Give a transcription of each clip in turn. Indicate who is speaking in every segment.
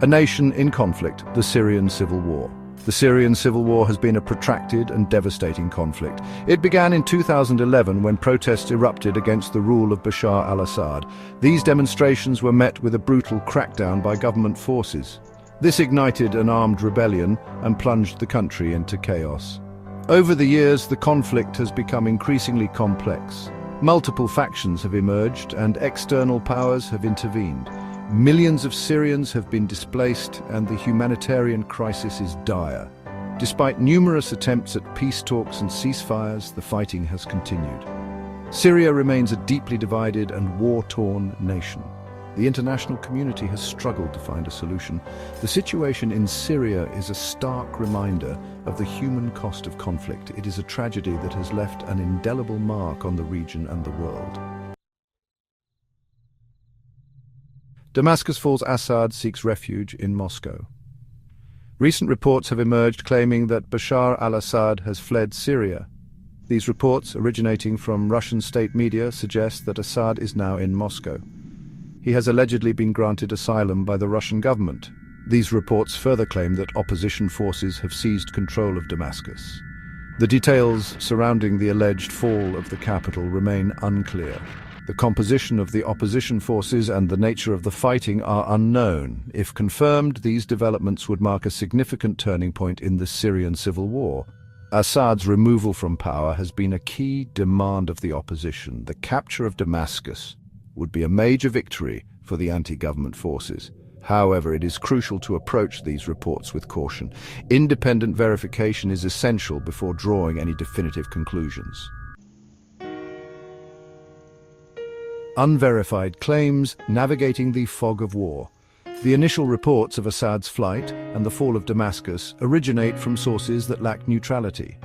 Speaker 1: A nation in conflict, the Syrian Civil War. The Syrian Civil War has been a protracted and devastating conflict. It began in 2011 when protests erupted against the rule of Bashar al-Assad. These demonstrations were met with a brutal crackdown by government forces. This ignited an armed rebellion and plunged the country into chaos. Over the years, the conflict has become increasingly complex. Multiple factions have emerged and external powers have intervened. Millions of Syrians have been displaced and the humanitarian crisis is dire. Despite numerous attempts at peace talks and ceasefires, the fighting has continued. Syria remains a deeply divided and war-torn nation. The international community has struggled to find a solution. The situation in Syria is a stark reminder of the human cost of conflict. It is a tragedy that has left an indelible mark on the region and the world. Damascus falls, Assad seeks refuge in Moscow. Recent reports have emerged claiming that Bashar al-Assad has fled Syria. These reports, originating from Russian state media, suggest that Assad is now in Moscow. He has allegedly been granted asylum by the Russian government. These reports further claim that opposition forces have seized control of Damascus. The details surrounding the alleged fall of the capital remain unclear. The composition of the opposition forces and the nature of the fighting are unknown. If confirmed, these developments would mark a significant turning point in the Syrian Civil War. Assad's removal from power has been a key demand of the opposition. The capture of Damascus would be a major victory for the anti-government forces. However, it is crucial to approach these reports with caution. Independent verification is essential before drawing any definitive conclusions. Unverified claims navigating the fog of war. The initial reports of Assad's flight and the fall of Damascus originate from sources that lack neutrality.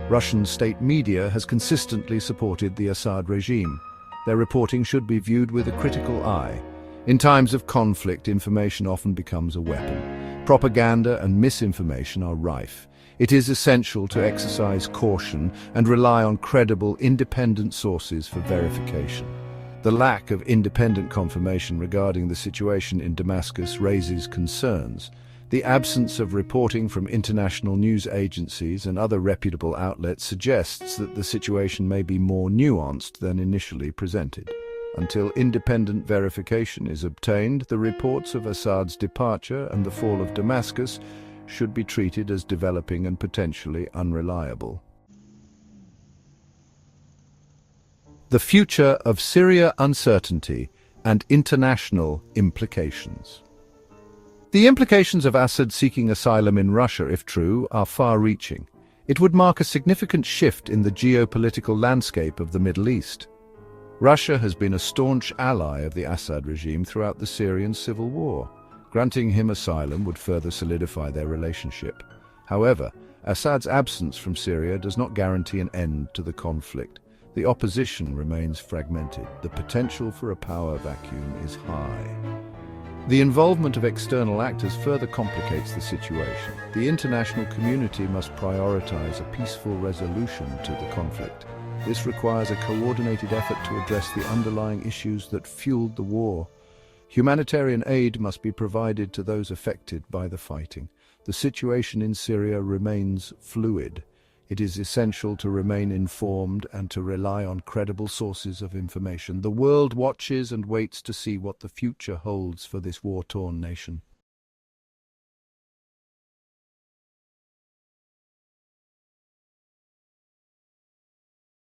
Speaker 1: Russian state media has consistently supported the Assad regime. Their reporting should be viewed with a critical eye. In times of conflict, information often becomes a weapon. Propaganda and misinformation are rife. It is essential to exercise caution and rely on credible, independent sources for verification. The lack of independent confirmation regarding the situation in Damascus raises concerns. The absence of reporting from international news agencies and other reputable outlets suggests that the situation may be more nuanced than initially presented. Until independent verification is obtained, the reports of Assad's departure and the fall of Damascus should be treated as developing and potentially unreliable. The future of Syria: uncertainty and international implications. The implications of Assad seeking asylum in Russia, if true, are far-reaching. It would mark a significant shift in the geopolitical landscape of the Middle East. Russia has been a staunch ally of the Assad regime throughout the Syrian Civil War. Granting him asylum would further solidify their relationship. However, Assad's absence from Syria does not guarantee an end to the conflict. The opposition remains fragmented. The potential for a power vacuum is high. The involvement of external actors further complicates the situation. The international community must prioritize a peaceful resolution to the conflict. This requires a coordinated effort to address the underlying issues that fueled the war. Humanitarian aid must be provided to those affected by the fighting. The situation in Syria remains fluid. It is essential to remain informed and to rely on credible sources of information. The world watches and waits to see what the future holds for this war-torn nation.